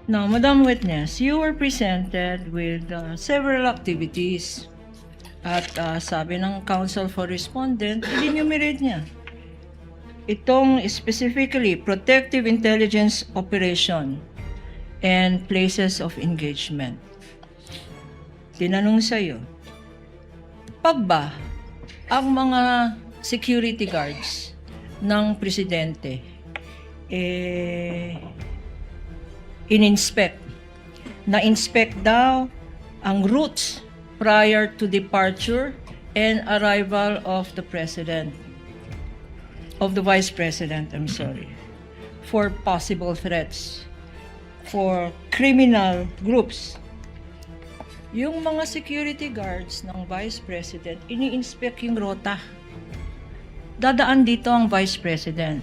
Now, Madam Witness, you were presented with several activities. At sabi ng counsel for respondent, i-enumerate niya. Itong specifically protective intelligence operation and places of engagement. Tinanong sa'yo, pag ba ang mga security guards ng presidente na-inspect daw ang routes prior to departure and arrival of the president, of the vice president, for possible threats, for criminal groups. Yung mga security guards ng vice president, ini-inspect yung rota. Dadaan dito ang vice president.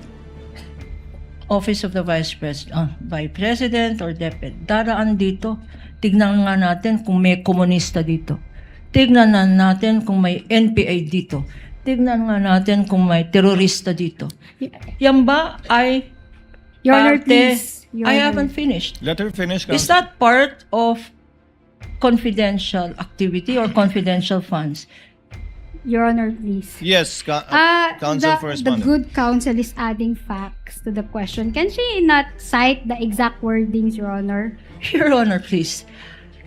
Office of the Vice President or Deputy. Daraan dito. Tignan nga natin kung may komunista dito. Tignan nga natin kung may NPA dito. Tignan nga natin kung may terorista dito. Yan ba ay Your Honor, parte? please. Your I Honor. haven't finished. Let her finish, Is Counsel. that part of confidential activity or confidential funds? Your Honor, please. Yes, Counsel for The Respondent. good counsel is adding facts to the question. Can she not cite the exact wordings, Your Honor? Your Honor, please.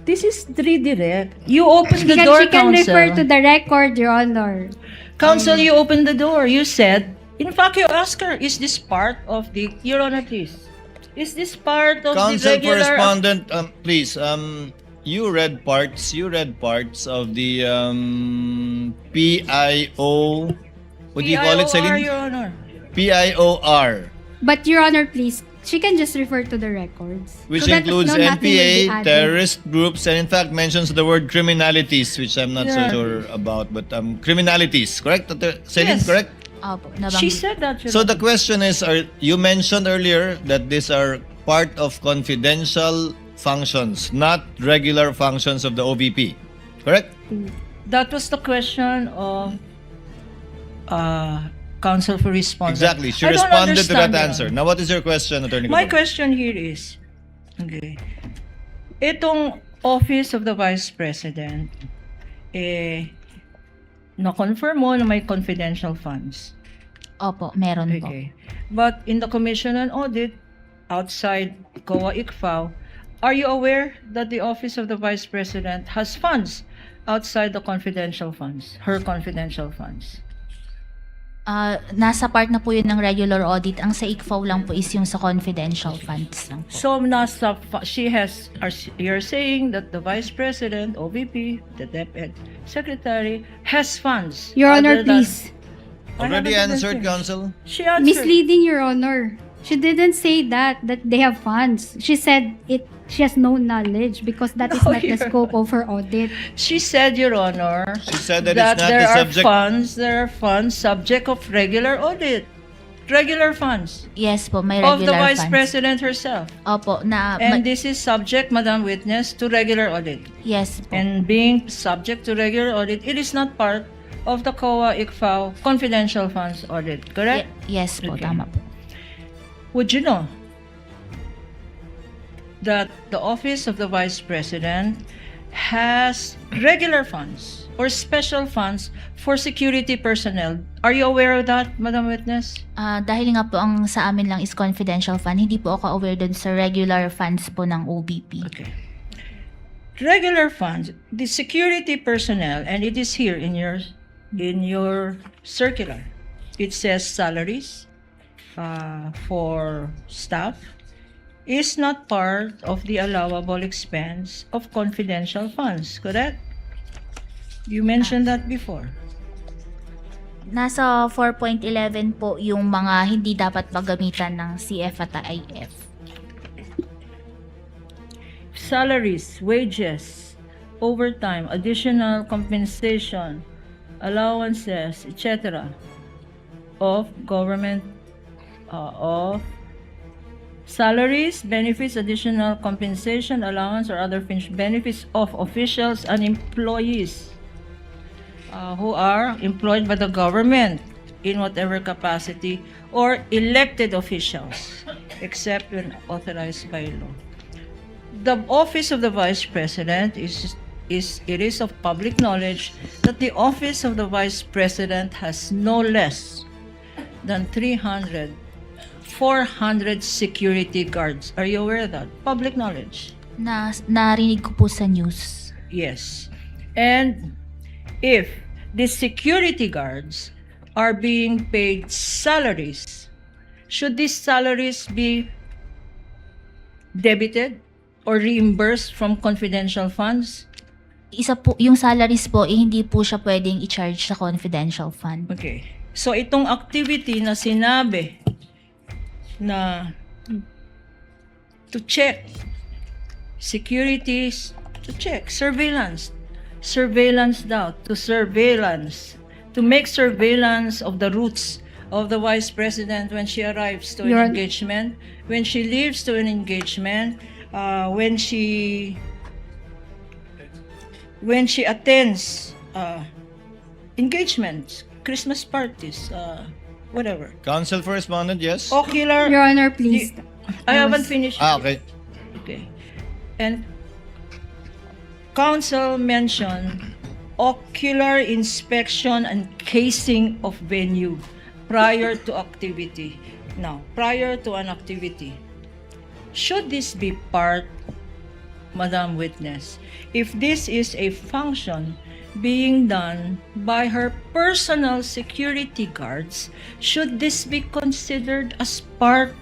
This is redirect. You open the door, She can counsel. refer to the record, Your Honor. Counsel, you opened the door. You said, in fact, you asked her, is this part of the, Your Honor, please. Is this part of Counsel the for regular... Respondent, please, you read parts of the PIO, what do you call it, PIOR, Celine? Your Honor. PIOR, But, Your Honor, please, she can just refer to the records. which So that includes nothing will be NPA, added. terrorist groups, and in fact mentions the word criminalities, which I'm not Yeah. so sure about, but criminalities, correct? Celine, Yes. correct? Opo, She nabanggit. said that, Your So Honor. the question is, you mentioned earlier that these are part of confidential functions, not regular functions of the OVP, correct? That was the question of counsel for respondent. Exactly. She I don't responded to that understand, Your answer. Honor. Now, what is your question, Attorney My Kapunan? question here is, okay, itong Office of the Vice President, na-confirm mo na may confidential funds. Opo, meron po. Okay. But in the Commission on Audit, outside COA-ICFAO, are you aware that the Office of the Vice President has funds outside the confidential funds, her confidential funds? Nasa part na po yun ng regular audit. Ang sa ICFAO lang po is yung sa confidential funds lang po. So, you're saying that the Vice President, OVP, the DepEd Secretary, has funds. Your other Honor, than- please. I Already haven't even answered, finished. Counsel? She answered. Misleading, Your Honor. She didn't say that they have funds. She said she has no knowledge because that is No, not the Your scope of her audit. She said, Your Honor, She said that it's not there the are subject. there are funds subject of regular audit. Regular funds Yes po, may of the regular Vice funds. President herself. Opo, And this is subject, Madam Witness, to regular audit. yes po. And being subject to regular audit, it is not part of the COA-ICFAO confidential funds audit, correct? Yes po, Okay. tama po. Would you know that the Office of the Vice President has regular funds or special funds for security personnel? Are you aware of that, Madam Witness? Dahil nga po ang sa amin lang is confidential fund, hindi po ako aware dun sa regular funds po ng OBP. Okay. Regular funds, the security personnel, and it is here in your circular. It says salaries for staff is not part of the allowable expense of confidential funds, correct? You mentioned that before. Nasa 4.11 po yung mga hindi dapat paggamitan ng CF at IF. Salaries, wages, overtime, additional compensation, allowances, etc. of government of salaries, benefits, additional compensation, allowance, or other benefits of officials and employees who are employed by the government in whatever capacity or elected officials, except when authorized by law. the office of the Vice President it is of public knowledge that the office of the Vice President has no less than 400 security guards. Are you aware of that? Public knowledge. Narinig ko po sa news. Yes. And if the security guards are being paid salaries, should these salaries be debited or reimbursed from confidential funds? Isa po, yung salaries po, hindi po siya pwedeng i-charge sa confidential fund. Okay. So itong activity na sinabi na to check securities, to check surveillance daw, to make surveillance of the routes of the Vice President when she arrives to an engagement, when she leaves to an engagement, when she attends engagements, Christmas parties, whatever. Counsel for respondent, yes? Ocular. Your Honor, please. I haven't finished. Okay. Okay. And counsel mentioned ocular inspection and casing of venue prior to activity. Now, prior to an activity, should this be part, Madam Witness, if this is a function being done by her personal security guards, should this be considered as part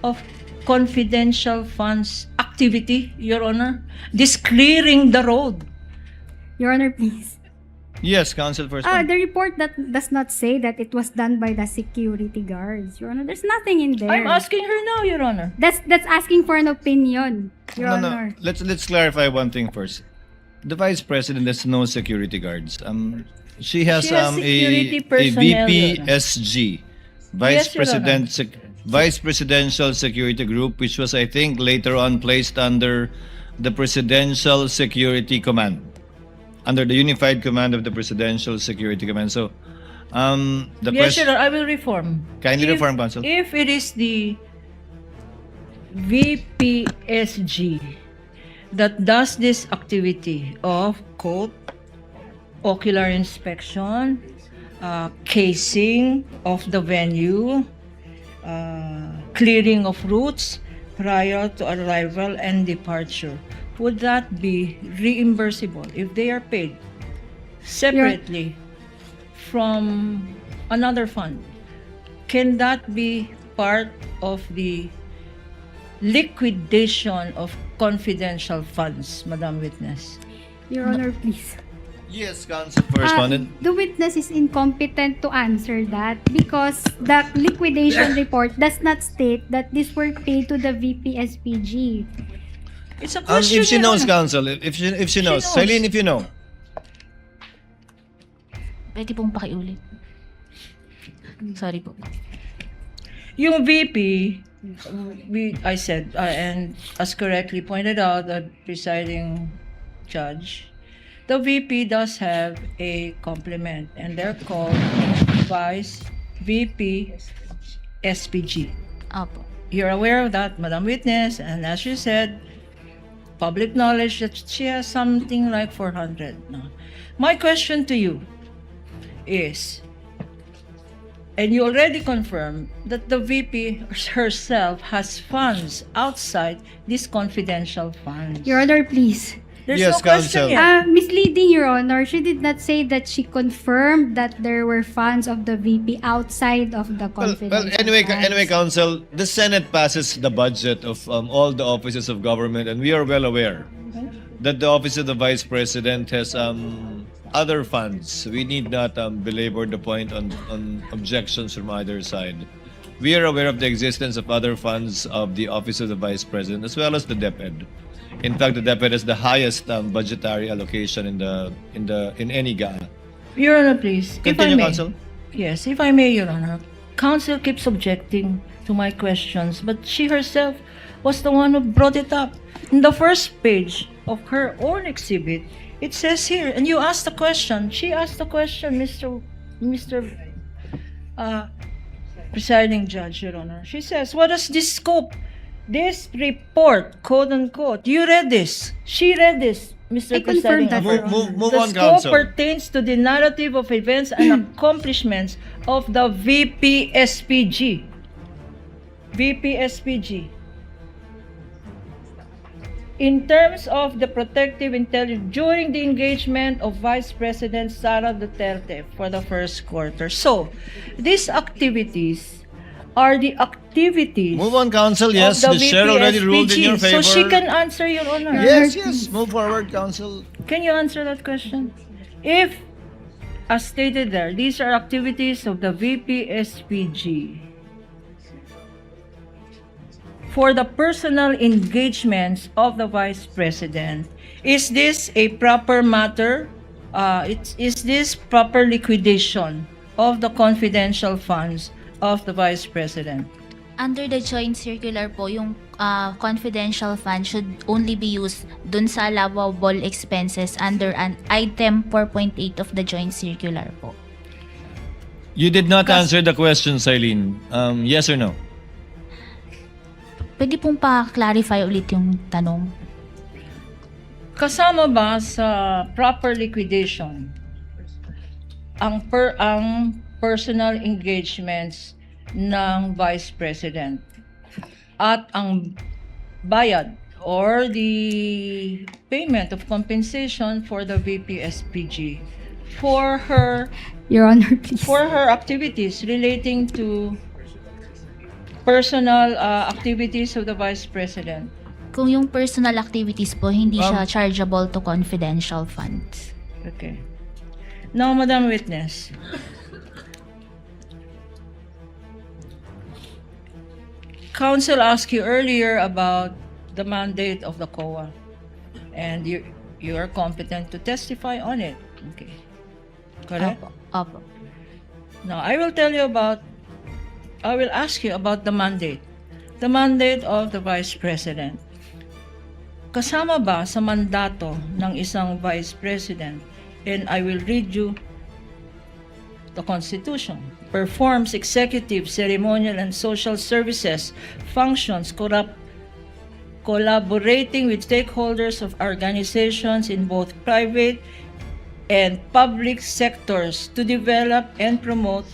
of confidential funds activity, Your Honor? This clearing the road. Your Honor, please. Yes, counsel for respondent. The report that does not say that it was done by the security guards, Your Honor. There's nothing in there. I'm asking her now, Your Honor. That's asking for an opinion, Your Honor. Let's clarify one thing first. The Vice President has no security guards. She has She has security a personnel, VPSG, Yes, Your Honor. Vice Presidential Security Group, which was, I think, later on placed under the Presidential Security Command, under the unified command of the Presidential Security Command. So, Yes, Your Honor, I will reform. Kindly If- reform, counsel. If it is the VPSG that does this activity of, quote, ocular inspection, casing of the venue, clearing of routes prior to arrival and departure, would that be reimbursable if they are paid separately from another fund? Can that be part of the liquidation of confidential funds, Madam Witness? Your Honor, please. Yes, counsel for respondent. The witness is incompetent to answer that because the liquidation report does not state that these were paid to the VPSPG. It's a question. If she Your knows, Honor. counsel, if she knows, knows. Celine, if you know. Pwede pong pakiulit. Sorry po. Yung VP, I said, and as correctly pointed out, the presiding judge, the VP does have a complement, and they're called Vice VP SPG. Opo. You're aware of that, Madam Witness, and as you said, public knowledge that she has something like 400. No. My question to you is, and you already confirmed that the VP herself has funds outside these confidential funds. Your Honor, please. There's Yes, no question Counsel. yet. Misleading, Your Honor. She did not say that she confirmed that there were funds of the VP outside of the Well, confidential anyway, funds. counsel, the Senate passes the budget of all the offices of government, and we are well aware that the office of the Vice President has other funds. We need not belabor the point on objections from either side. We are aware of the existence of other funds of the office of the Vice President as well as the DepEd. In fact, the DepEd has the highest budgetary allocation in any GAA. Your Honor, please. Continue, if I may. counsel. Yes, if I may, Your Honor. Counsel keeps objecting to my questions, but she herself was the one who brought it up. In the first page of her own exhibit, it says here, and you asked the question, she asked the question, Mr. Presiding Judge, Your Honor. She says, what does this scope This report, quote unquote, you read this. She read this, Mr. I confirm Presiding that, Officer. Move The on, scope Counsel. pertains to the narrative of events and accomplishments of the VPSPG. VPSPG. In terms of the protective intelligence during the engagement of Vice President Sara Duterte for the first quarter. So, these activities are the activities Move on, Counsel. Yes, of the chair already ruled in your VPSPG. favor. So she can answer, Your Honor. Yes, yes. Move forward, Counsel. Can you answer that question? If, as stated there, these are activities of the VPSPG for the personal engagements of the Vice President, is this a proper matter? Is this proper liquidation of the confidential funds of the Vice President? Under the joint circular po, yung confidential fund should only be used dun sa allowable expenses under an item 4.8 of the joint circular po. You did not answer the question, Silene. Yes or no? Pwede pong pa-clarify ulit yung tanong. Kasama ba sa proper liquidation ang personal engagements ng Vice President at ang bayad or the payment of compensation for the VPSPG for her Your Honor, please. activities relating to personal activities of the Vice President? Kung yung personal activities po, hindi siya chargeable to confidential funds. Okay. Now, Madam Witness, Counsel asked you earlier about the mandate of the COA, and you are competent to testify on it. Okay. Correct? Opo. Now, I will ask you about the mandate. The mandate of the Vice President. Kasama ba sa mandato ng isang Vice President, and I will read you the Constitution, performs executive, ceremonial, and social services, functions, collaborating with stakeholders of organizations in both private and public sectors to develop and promote